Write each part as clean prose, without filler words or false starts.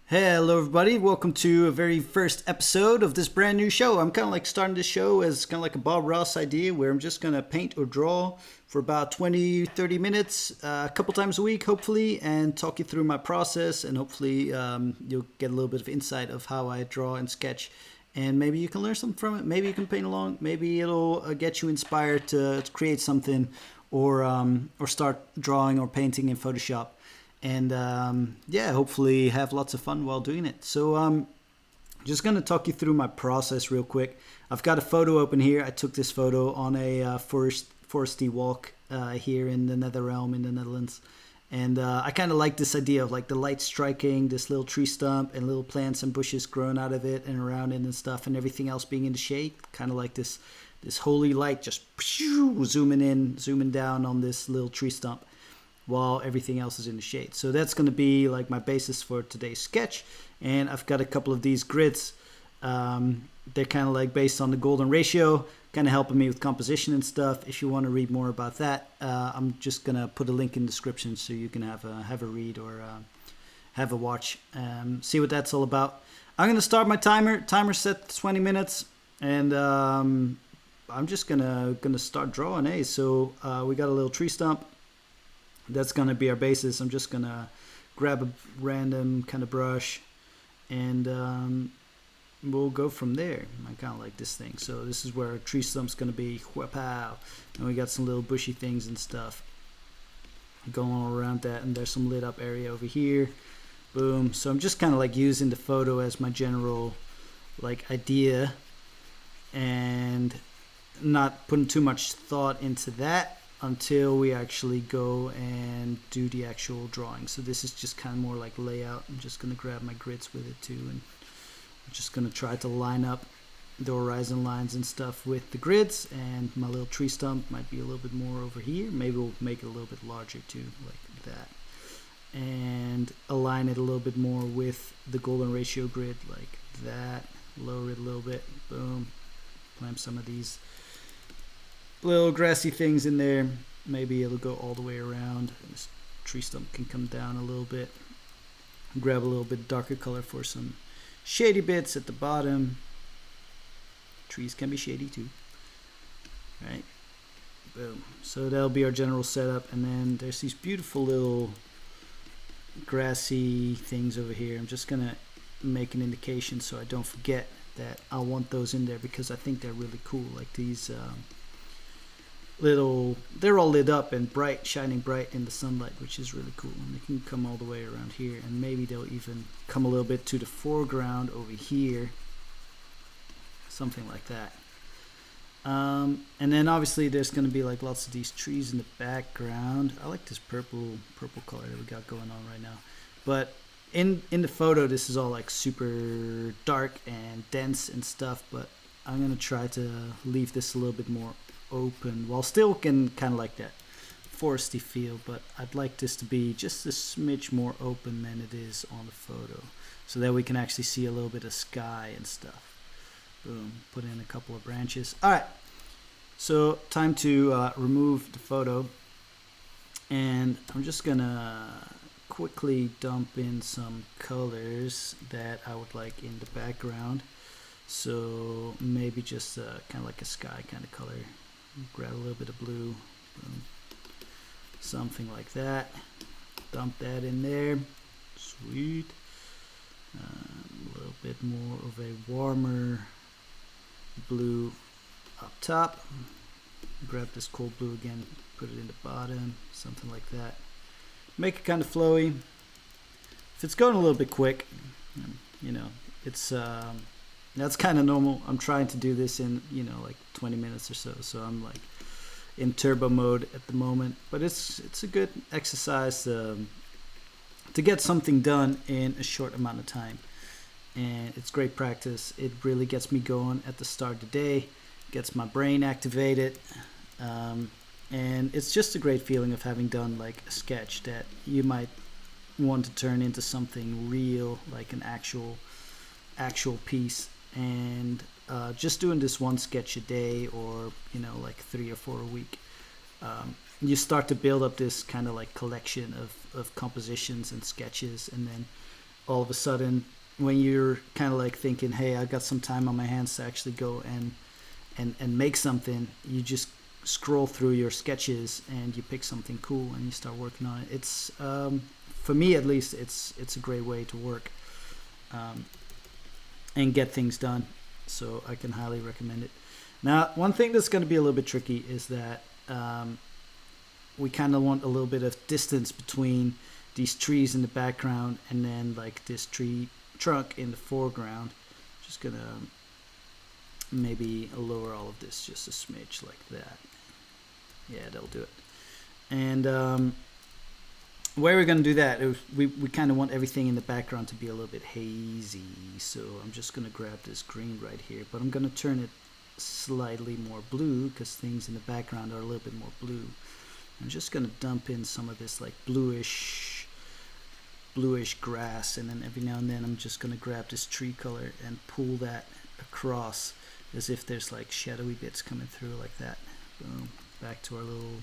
Hello, everybody. Welcome to a very first episode of this brand new show. I'm kind of like starting this show as kind of like a Bob Ross idea where I'm just going to paint or draw for about 20, 30 minutes a couple times a week, hopefully, and talk you through my process. And hopefully you'll get a little bit of insight of how I draw and sketch. And maybe you can learn something from it. Maybe you can paint along. Maybe it'll get you inspired to create something or start drawing or painting in Photoshop. And hopefully have lots of fun while doing it. So just going to talk you through my process real quick. I've got a photo open here. I took this photo on a foresty walk here in the Netherrealm in the Netherlands. And I kind of like this idea of like the light striking this little tree stump and little plants and bushes growing out of it and around it and stuff, and everything else being in the shade. Kind of like this holy light just zooming down on this little tree stump, while everything else is in the shade. So that's going to be like my basis for today's sketch. And I've got a couple of these grids. They're kind of like based on the golden ratio, kind of helping me with composition and stuff. If you want to read more about that, I'm just going to put a link in the description so you can have a read or have a watch, see what that's all about. I'm going to start my timer set to 20 minutes, and I'm just going to start drawing. So we got a little tree stump. That's going to be our basis. I'm just going to grab a random kind of brush and we'll go from there. I kind of like this thing. So this is where our tree stump's going to be. Whapow. And we got some little bushy things and stuff going all around that. And there's some lit up area over here. Boom. So I'm just kind of like using the photo as my general like idea and not putting too much thought into that until we actually go and do the actual drawing. So this is just kind of more like layout. I'm just going to grab my grids with it too, and I'm just going to try to line up the horizon lines and stuff with the grids, and my little tree stump might be a little bit more over here. Maybe we'll make it a little bit larger too, like that, and align it a little bit more with the golden ratio grid like that. Lower it a little bit. Boom. Clamp some of these little grassy things in there. Maybe it'll go all the way around. This tree stump can come down a little bit. Grab a little bit darker color for some shady bits at the bottom. Trees can be shady too. Right. Boom. So that'll be our general setup. And then there's these beautiful little grassy things over here. I'm just gonna make an indication so I don't forget that I want those in there, because I think they're really cool. Like these they're all lit up and bright, shining bright in the sunlight, which is really cool. And they can come all the way around here, and maybe they'll even come a little bit to the foreground over here, something like that. And then obviously there's going to be like lots of these trees in the background. I like this purple color that we got going on right now. But in the photo, this is all like super dark and dense and stuff, but I'm going to try to leave this a little bit more open while still can kind of like that foresty feel, but I'd like this to be just a smidge more open than it is on the photo, so that we can actually see a little bit of sky and stuff. Boom. Put in a couple of branches. All right, so time to remove the photo, and I'm just gonna quickly dump in some colors that I would like in the background. So maybe just kind of like a sky kind of color. Grab a little bit of blue, boom, something like that. Dump that in there. Sweet. A little bit more of a warmer blue up top. Grab this cold blue again, put it in the bottom, something like that. Make it kind of flowy. If it's going a little bit quick, it's that's kind of normal. I'm trying to do this in, like 20 minutes or so. So I'm like in turbo mode at the moment. But it's a good exercise to get something done in a short amount of time. And it's great practice. It really gets me going at the start of the day. Gets my brain activated. And it's just a great feeling of having done like a sketch that you might want to turn into something real, like an actual piece. And just doing this one sketch a day, or like 3 or 4 a week, you start to build up this kind of like collection of compositions and sketches, and then all of a sudden, when you're kind of like thinking, hey, I got some time on my hands to actually go and make something, you just scroll through your sketches and you pick something cool and you start working on it. It's for me at least, it's a great way to work and get things done. So I can highly recommend it. Now, one thing that's going to be a little bit tricky is that we kind of want a little bit of distance between these trees in the background and then like this tree trunk in the foreground. Just gonna maybe lower all of this just a smidge like that. Yeah, that'll do it. And where we're gonna do that, we kind of want everything in the background to be a little bit hazy. So I'm just gonna grab this green right here, but I'm gonna turn it slightly more blue because things in the background are a little bit more blue. I'm just gonna dump in some of this like bluish grass, and then every now and then I'm just gonna grab this tree color and pull that across as if there's like shadowy bits coming through like that. Boom, back to our little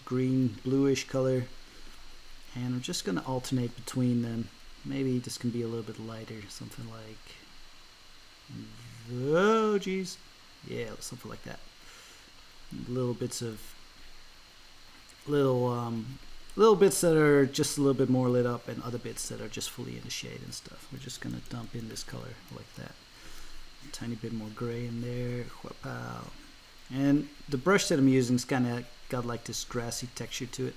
green bluish color, and I'm just gonna alternate between them. Maybe this can be a little bit lighter, something like, oh geez, yeah, something like that. Little bits of little bits that are just a little bit more lit up, and other bits that are just fully in the shade and stuff. We're just gonna dump in this color like that. A tiny bit more gray in there. Wow. And the brush that I'm using is kind of got like this grassy texture to it.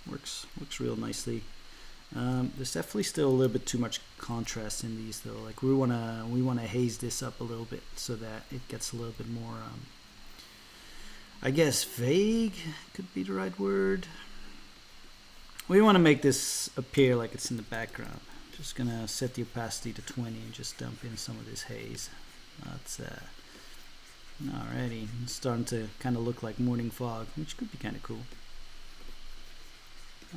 Works real nicely. There's definitely still a little bit too much contrast in these though. Like we wanna haze this up a little bit so that it gets a little bit more I guess vague could be the right word. We want to make this appear like it's in the background. Just gonna set the opacity to 20 and just dump in some of this haze. That's alrighty. It's starting to kind of look like morning fog, which could be kind of cool.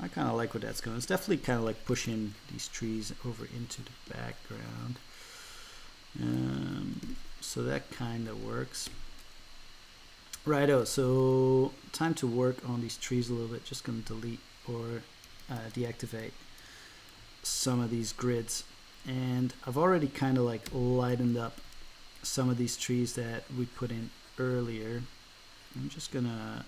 I kind of like where that's going. It's definitely kind of like pushing these trees over into the background. So that kind of works. Righto, so time to work on these trees a little bit. Just gonna delete or deactivate some of these grids, and I've already kind of like lightened up some of these trees that we put in earlier. I'm just gonna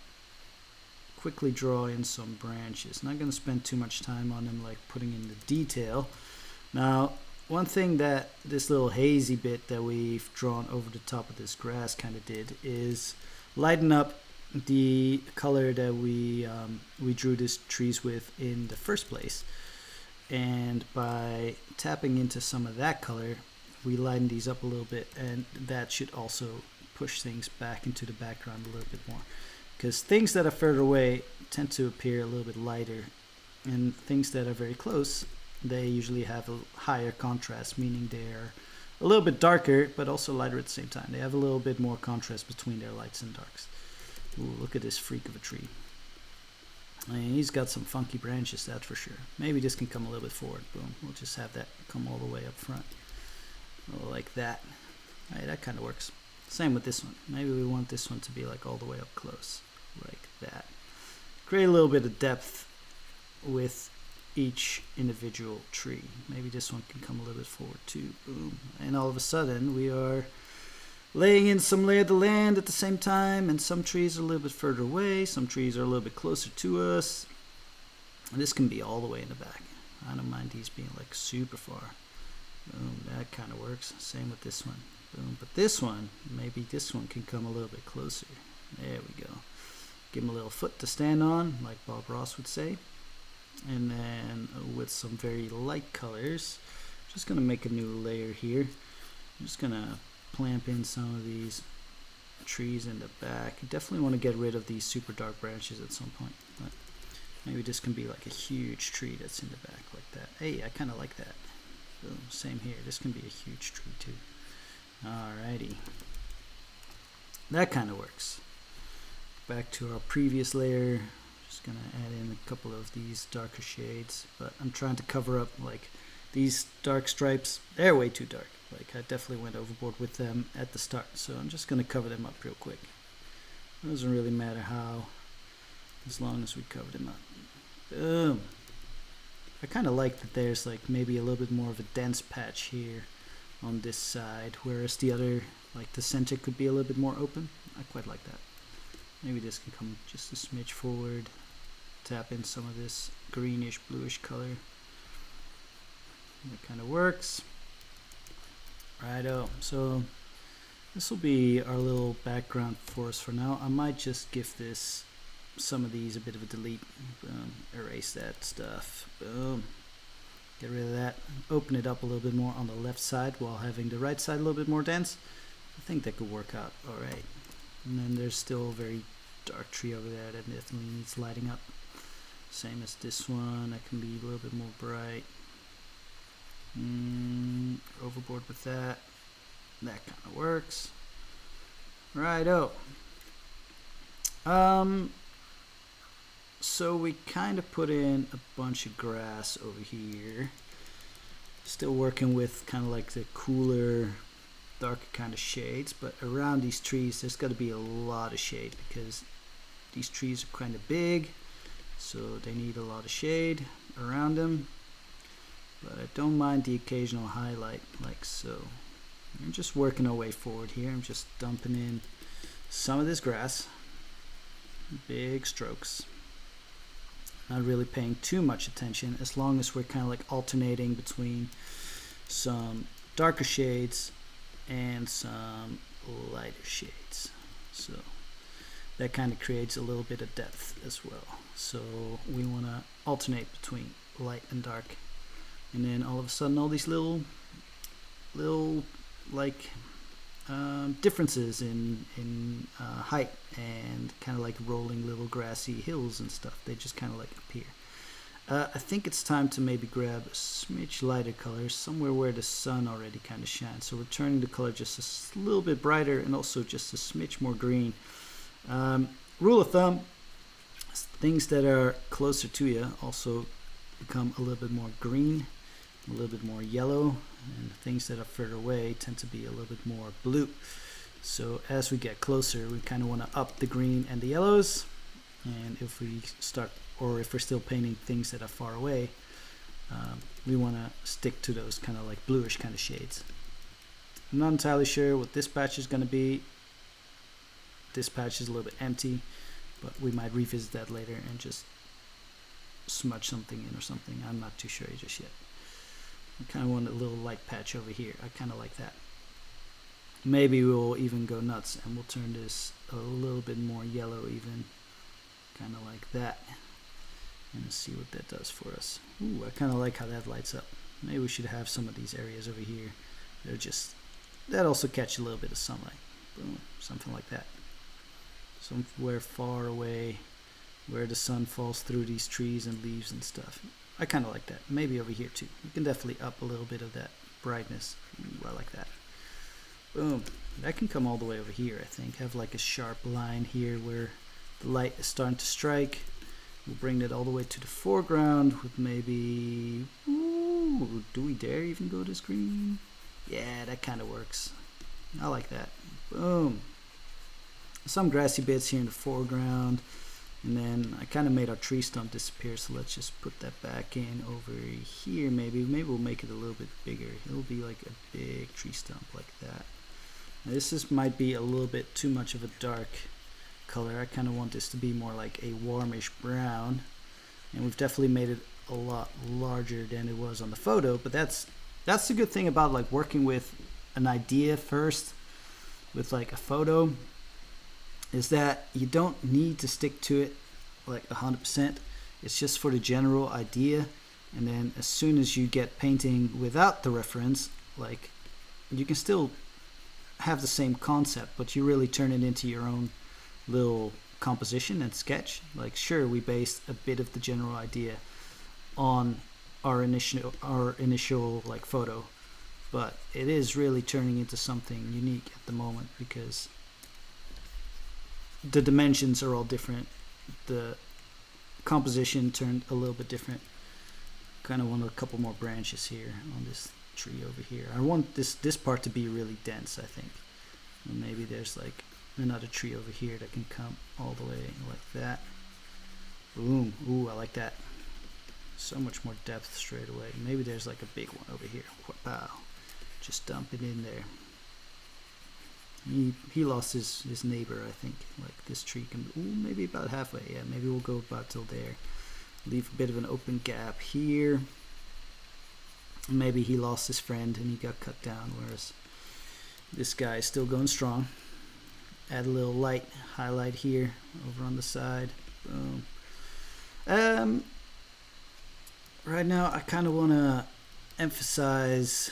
quickly draw in some branches. Not gonna spend too much time on them, like putting in the detail. Now, one thing that this little hazy bit that we've drawn over the top of this grass kind of did is lighten up the color that we drew these trees with in the first place. And by tapping into some of that color, we lighten these up a little bit, and that should also push things back into the background a little bit more, because things that are further away tend to appear a little bit lighter, and things that are very close, they usually have a higher contrast, meaning they're a little bit darker but also lighter at the same time. They have a little bit more contrast between their lights and darks. Ooh, look at this freak of a tree. I mean, he's got some funky branches, that's for sure. Maybe this can come a little bit forward. Boom, we'll just have that come all the way up front, like that. All right, that kind of works. Same with this one. Maybe we want this one to be like all the way up close, like that. Create a little bit of depth with each individual tree. Maybe this one can come a little bit forward too. Boom. And all of a sudden we are laying in some lay of the land at the same time, and some trees are a little bit further away, some trees are a little bit closer to us. And this can be all the way in the back. I don't mind these being like super far. Boom, that kind of works. Same with this one. Boom. But this one, maybe this one can come a little bit closer. There we go. Give him a little foot to stand on, like Bob Ross would say. And then with some very light colors, just gonna make a new layer here. I'm just gonna clamp in some of these trees in the back. You definitely want to get rid of these super dark branches at some point, but maybe this can be like a huge tree that's in the back like that. Hey, I kind of like that. Boom, same here. This can be a huge tree too. Alrighty, that kind of works. Back to our previous layer. Just gonna add in a couple of these darker shades, but I'm trying to cover up like these dark stripes. They're way too dark. Like I definitely went overboard with them at the start, so I'm just gonna cover them up real quick. It doesn't really matter how, as long as we cover them up. Boom. I kind of like that there's like maybe a little bit more of a dense patch here on this side, whereas the other, like the center, could be a little bit more open. I quite like that. Maybe this can come just a smidge forward, tap in some of this greenish bluish color. That kind of works. Righto, so this will be our little background for us for now. I might just give this, some of these, a bit of a delete. Boom, erase that stuff. Boom, get rid of that. Open it up a little bit more on the left side while having the right side a little bit more dense. I think that could work out all right. And then there's still a very dark tree over there that definitely needs lighting up. Same as this one, that can be a little bit more bright. Overboard with that. That kind of works. Righto. So we kind of put in a bunch of grass over here. Still working with kind of like the cooler, darker kind of shades, but around these trees there's got to be a lot of shade because these trees are kind of big, so they need a lot of shade around them. But I don't mind the occasional highlight, like so. I'm just working our way forward here. I'm just dumping in some of this grass, big strokes, not really paying too much attention, as long as we're kind of like alternating between some darker shades and some lighter shades. So that kind of creates a little bit of depth as well. So we want to alternate between light and dark. And then all of a sudden all these little like differences in height and kind of like rolling little grassy hills and stuff, they just kind of like appear. I think it's time to maybe grab a smidge lighter color somewhere where the sun already kind of shines. So we're turning the color just a little bit brighter and also just a smidge more green. Rule of thumb, things that are closer to you also become a little bit more green, a little bit more yellow, and things that are further away tend to be a little bit more blue. So as we get closer, we kind of want to up the green and the yellows, and if we start, or if we're still painting things that are far away, we want to stick to those kind of like bluish kind of shades. I'm not entirely sure what this patch is going to be. This patch is a little bit empty, but we might revisit that later and just smudge something in or something. I'm not too sure just yet. I kind of want a little light patch over here. I kind of like that. Maybe we'll even go nuts and we'll turn this a little bit more yellow even, kind of like that, and see what that does for us. Ooh, I kind of like how that lights up. Maybe we should have some of these areas over here. They're just, that also catch a little bit of sunlight. Boom, something like that. Somewhere far away where the sun falls through these trees and leaves and stuff. I kind of like that. Maybe over here too. We can definitely up a little bit of that brightness. Ooh, I like that. Boom. That can come all the way over here, I think. Have like a sharp line here where the light is starting to strike. We'll bring that all the way to the foreground with maybe, ooh, do we dare even go this green? Yeah, that kind of works. I like that. Boom. Some grassy bits here in the foreground. And then I kind of made our tree stump disappear, so let's just put that back in over here. Maybe we'll make it a little bit bigger. It'll be like a big tree stump like that. Now this might be a little bit too much of a dark color. I kind of want this to be more like a warmish brown, and we've definitely made it a lot larger than it was on the photo. But that's the good thing about like working with an idea first with like a photo, is that you don't need to stick to it like 100%. It's just for the general idea, and then as soon as you get painting without the reference, like, you can still have the same concept, but you really turn it into your own little composition and sketch. Like, sure, we based a bit of the general idea on our initial like photo, but it is really turning into something unique at the moment because the dimensions are all different. The composition turned a little bit different. Kind of want a couple more branches here on this tree over here. I want this part to be really dense, I think. And maybe there's like another tree over here that can come all the way like that. Boom. Ooh, I like that. So much more depth straight away. Maybe there's like a big one over here. Wow. Just dump it in there. He lost his neighbor, I think. Like this tree can, ooh, maybe about halfway. Yeah, maybe we'll go about till there. Leave a bit of an open gap here. Maybe he lost his friend and he got cut down, whereas this guy is still going strong. Add a little light highlight here over on the side. Boom. Right now I kind of want to emphasize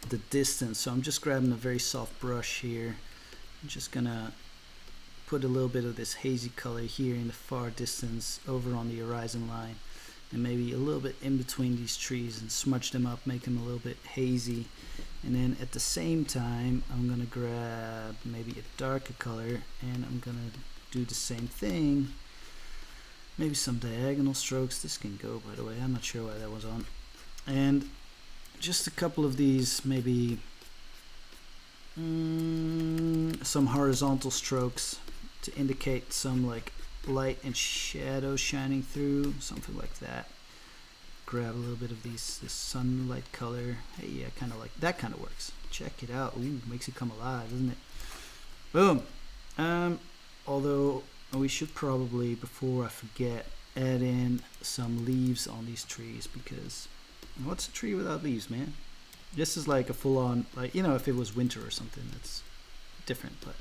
the distance, so I'm just grabbing a very soft brush here. I'm just gonna put a little bit of this hazy color here in the far distance over on the horizon line, and maybe a little bit in between these trees, and smudge them up, make them a little bit hazy. And then at the same time I'm gonna grab maybe a darker color and I'm gonna do the same thing. Maybe some diagonal strokes. This can go, by the way, I'm not sure why that was on. And just a couple of these, maybe some horizontal strokes to indicate some like light and shadow shining through, something like that. Grab a little bit of this sunlight color. Hey, yeah, kind of like that. Kind of works. Check it out. Ooh, makes it come alive, doesn't it? Boom. Although we should probably, before I forget, add in some leaves on these trees, because what's a tree without leaves, man? This is like a full-on, like, you know, if it was winter or something, that's different. But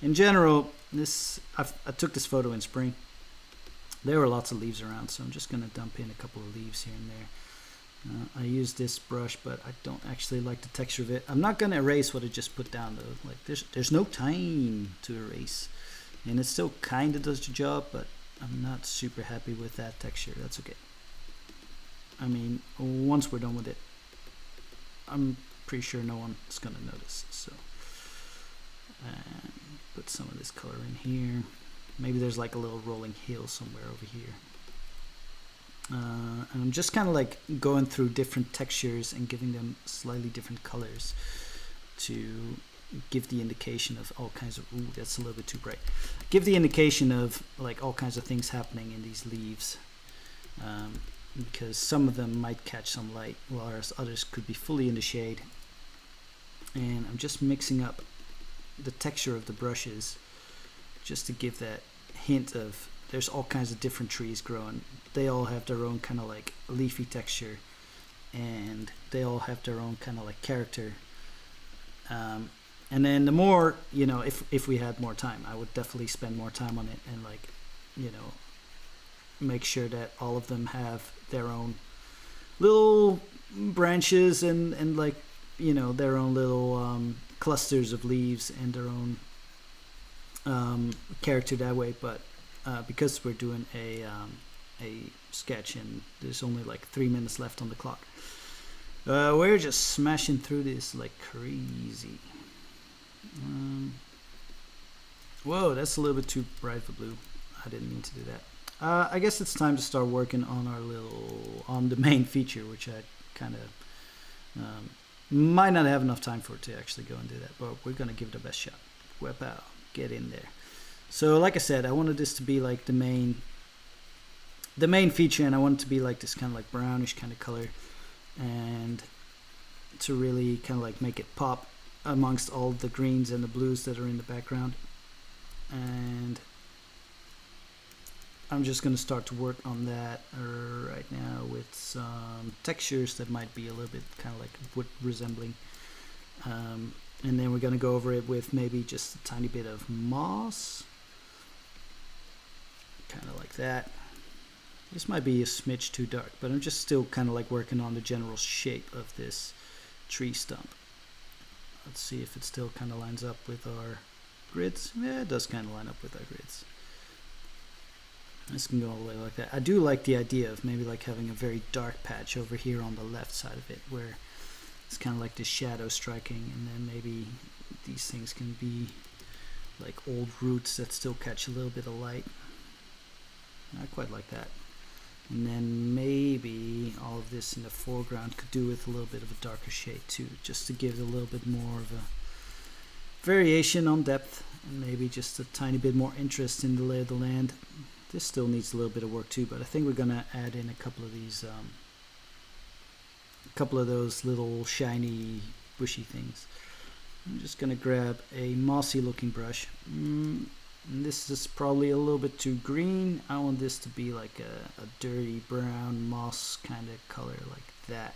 in general, this I took this photo in spring. There were lots of leaves around, so I'm just gonna dump in a couple of leaves here and there. I use this brush, but I don't actually like the texture of it. I'm not gonna erase what I just put down though. Like there's no time to erase, and it still kind of does the job, but I'm not super happy with that texture. That's okay. I mean, once we're done with it, I'm pretty sure no one's gonna notice. So put some of this color in here. Maybe there's like a little rolling hill somewhere over here. And I'm just kind of like going through different textures and giving them slightly different colors to give the indication of all kinds of, ooh, that's a little bit too bright. Give the indication of like all kinds of things happening in these leaves. Because some of them might catch some light, whereas others could be fully in the shade. And I'm just mixing up the texture of the brushes just to give that hint of there's all kinds of different trees growing. They all have their own kind of like leafy texture, and they all have their own kind of like character. And then the more, you know, if we had more time, I would definitely spend more time on it and like, you know, make sure that all of them have their own little branches and like, you know, their own little clusters of leaves and their own character that way. But because we're doing a sketch and there's only like 3 minutes left on the clock, we're just smashing through this like crazy. Whoa, that's a little bit too bright for blue. I didn't mean to do that. I guess it's time to start working on the main feature, which I kind of might not have enough time for to actually go and do that, but we're gonna give it the best shot. Whip out, get in there. So like I said, I wanted this to be like the main feature, and I want it to be like this kind of like brownish kind of color, and to really kind of like make it pop amongst all the greens and the blues that are in the background. And I'm just going to start to work on that right now with some textures that might be a little bit kind of like wood resembling. And then we're going to go over it with maybe just a tiny bit of moss. Kind of like that. This might be a smidge too dark, but I'm just still kind of like working on the general shape of this tree stump. Let's see if it still kind of lines up with our grids. Yeah, it does kind of line up with our grids. This can go all the way like that. I do like the idea of maybe like having a very dark patch over here on the left side of it, where it's kind of like this shadow striking, and then maybe these things can be like old roots that still catch a little bit of light. I quite like that. And then maybe all of this in the foreground could do with a little bit of a darker shade too, just to give it a little bit more of a variation on depth, and maybe just a tiny bit more interest in the lay of the land. This still needs a little bit of work too, but I think we're gonna add in a couple of these, a couple of those little shiny bushy things. I'm just gonna grab a mossy looking brush. And this is probably a little bit too green. I want this to be like a dirty brown moss kind of color, like that.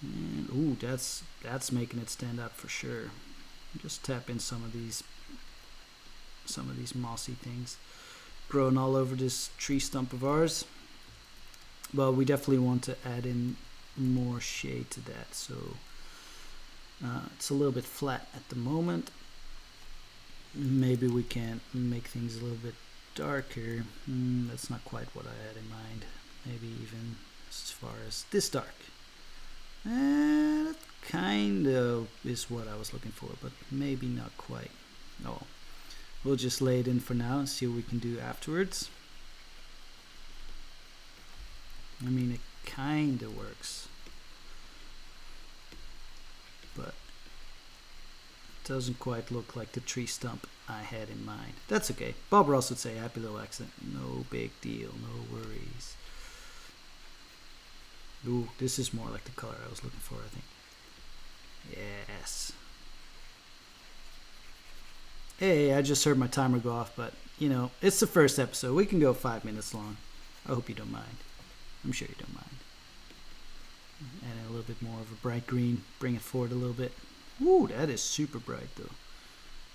And ooh, that's making it stand out for sure. Just tap in some of these mossy things growing all over this tree stump of ours. But we definitely want to add in more shade to that, so it's a little bit flat at the moment. Maybe we can make things a little bit darker. That's not quite what I had in mind. Maybe even as far as this dark. That kind of is what I was looking for, but maybe not quite. Oh, we'll just lay it in for now and see what we can do afterwards. I mean, it kind of works, but it doesn't quite look like the tree stump I had in mind. That's okay. Bob Ross would say happy little accident. No big deal, no worries. Ooh, this is more like the color I was looking for, I think. Yes. Hey, I just heard my timer go off, but you know, it's the first episode. We can go 5 minutes long. I hope you don't mind. I'm sure you don't mind. Add a little bit more of a bright green. Bring it forward a little bit. Ooh, that is super bright though.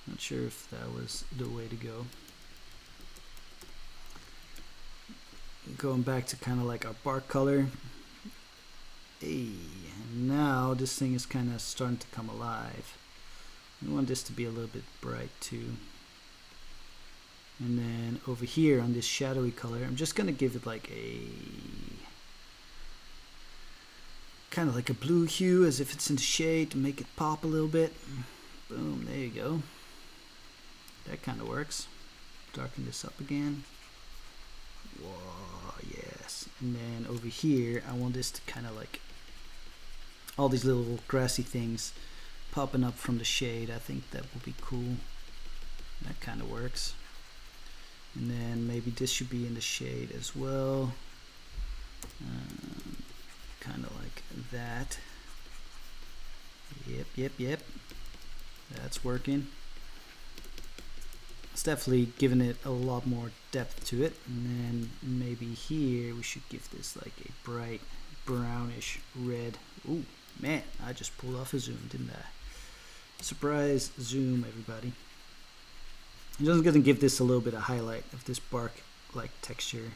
Not sure if that was the way to go. Going back to kind of like our bark color. Hey, and now this thing is kind of starting to come alive. We want this to be a little bit bright too. And then over here on this shadowy color, I'm just gonna give it like a kind of like a blue hue, as if it's in the shade, to make it pop a little bit. Boom, there you go. That kind of works. Darken this up again. Whoa, yes. And then over here, I want this to kind of like all these little grassy things popping up from the shade. I think that will be cool. That kind of works. And then maybe this should be in the shade as well. Kind of like that. Yep. That's working. It's definitely giving it a lot more depth to it. And then maybe here we should give this like a bright brownish red. Ooh, man, I just pulled off a zoom, didn't I? Surprise zoom, everybody. I'm just going to give this a little bit of highlight of this bark like texture,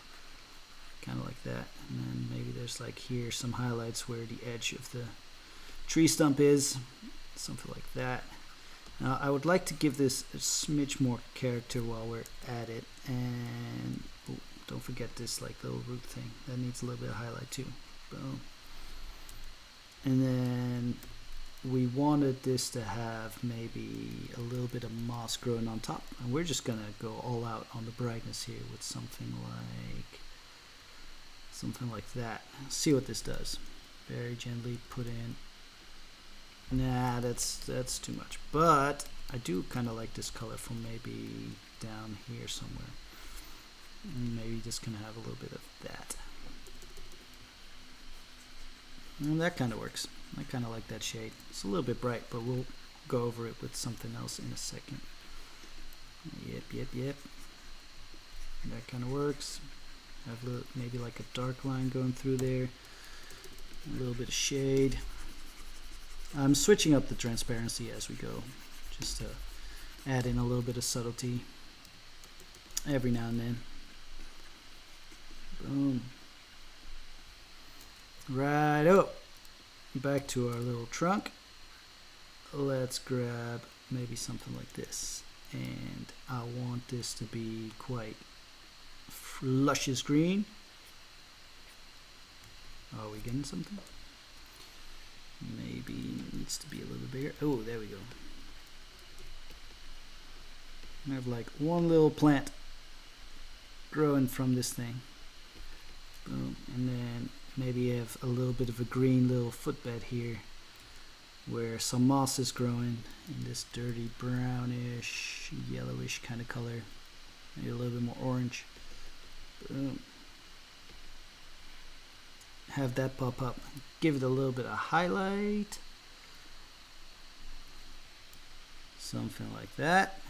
kind of like that. And then maybe there's like here some highlights where the edge of the tree stump is, something like that. Now I would like to give this a smidge more character while we're at it. And oh, don't forget this like little root thing, that needs a little bit of highlight too. Boom. And then we wanted this to have maybe a little bit of moss growing on top, and we're just gonna go all out on the brightness here with something like that. See what this does. Very gently put in. Nah, that's too much, but I do kind of like this color from maybe down here somewhere. And maybe just gonna have a little bit of that. And that kind of works. I kind of like that shade. It's a little bit bright, but we'll go over it with something else in a second. Yep. That kind of works. Have a little, maybe like a dark line going through there. A little bit of shade. I'm switching up the transparency as we go, just to add in a little bit of subtlety every now and then. Boom. Right up. Back to our little trunk. Let's grab maybe something like this, and I want this to be quite luscious green. Are we getting something? Maybe it needs to be a little bigger. Oh, there we go. I have like one little plant growing from this thing. Boom. And then maybe have a little bit of a green little footbed here where some moss is growing in this dirty brownish yellowish kind of color, maybe a little bit more orange. Boom. Have that pop up. Give it a little bit of highlight. Something like that.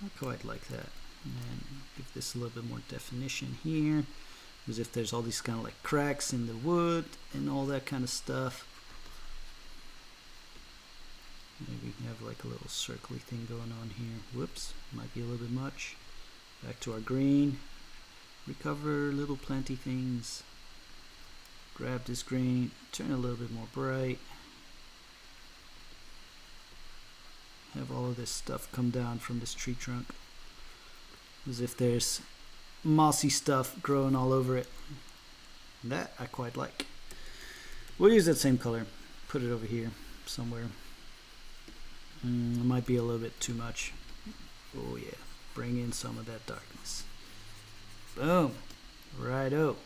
I quite like that. And then give this a little bit more definition here, as if there's all these kind of like cracks in the wood and all that kind of stuff. Maybe we have like a little circly thing going on here. Whoops, might be a little bit much. Back to our green. Recover little planty things. Grab this green, turn it a little bit more bright. Have all of this stuff come down from this tree trunk, as if there's mossy stuff growing all over it. That I quite like. We'll use that same color, put it over here somewhere. It might be a little bit too much. Oh yeah, bring in some of that darkness. Boom. Righto.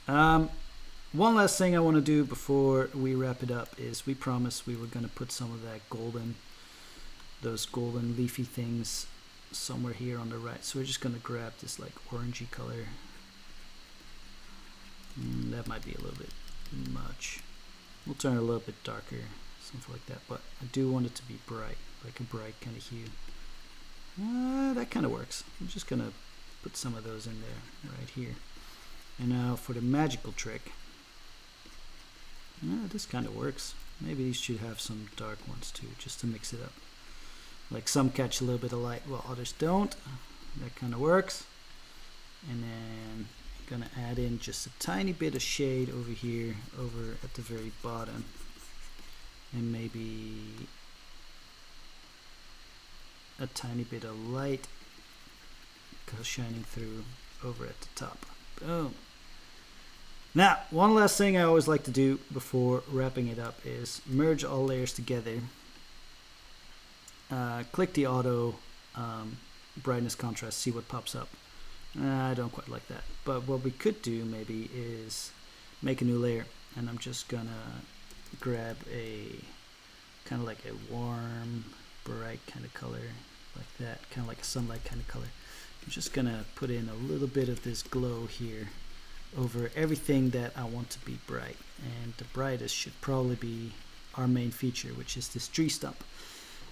One last thing I want to do before we wrap it up is we promised we were going to put some of that those golden leafy things somewhere here on the right. So we're just going to grab this like orangey color. That might be a little bit much. We'll turn it a little bit darker, something like that. But I do want it to be bright, like a bright kind of hue. That kind of works. I'm just going to put some of those in there right here. And now for the magical trick. This kind of works. Maybe these should have some dark ones too, just to mix it up. Like some catch a little bit of light while others don't. That kind of works. And then I'm gonna add in just a tiny bit of shade over here, over at the very bottom. And maybe a tiny bit of light shining through over at the top. Boom. Now, one last thing I always like to do before wrapping it up is merge all layers together. Click the auto brightness contrast, see what pops up. I don't quite like that. But what we could do maybe is make a new layer. And I'm just gonna grab a kind of like a warm, bright kind of color, like that, kind of like a sunlight kind of color. I'm just gonna put in a little bit of this glow here over everything that I want to be bright, and the brightest should probably be our main feature, which is this tree stump,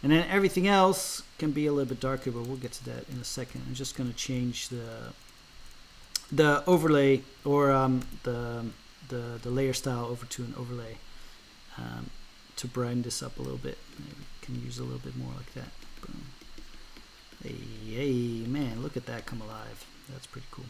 and then everything else can be a little bit darker, but we'll get to that in a second. I'm just going to change the overlay, or the layer style over to an overlay, to brighten this up a little bit. Maybe we can use a little bit more like that. Boom. Hey man, look at that come alive. That's pretty cool.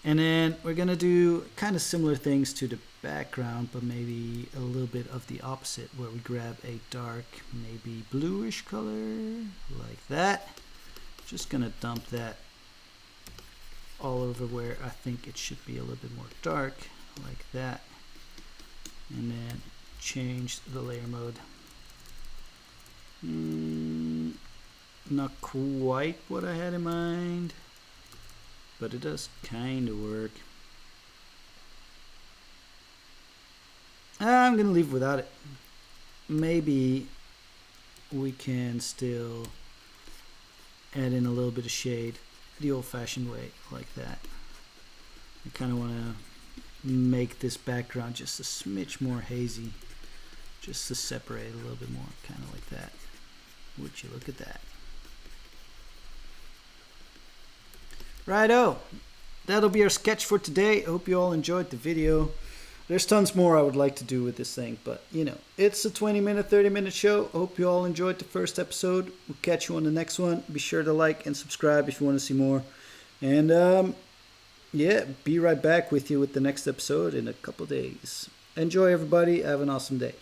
And then we're gonna do kind of similar things to the background, but maybe a little bit of the opposite, where we grab a dark, maybe bluish color, like that. Just gonna dump that all over where I think it should be a little bit more dark, like that. And then change the layer mode. Not quite what I had in mind, but it does kind of work. I'm gonna leave without it. Maybe we can still add in a little bit of shade the old-fashioned way, like that. I kind of want to make this background just a smidge more hazy, just to separate it a little bit more, kind of like that. Would you look at that? Righto, that'll be our sketch for today. I hope you all enjoyed the video. There's tons more I would like to do with this thing, but you know, it's a 20-minute, 30-minute show. I hope you all enjoyed the first episode. We'll catch you on the next one. Be sure to like and subscribe if you want to see more. And yeah, be right back with you with the next episode in a couple days. Enjoy, everybody. Have an awesome day.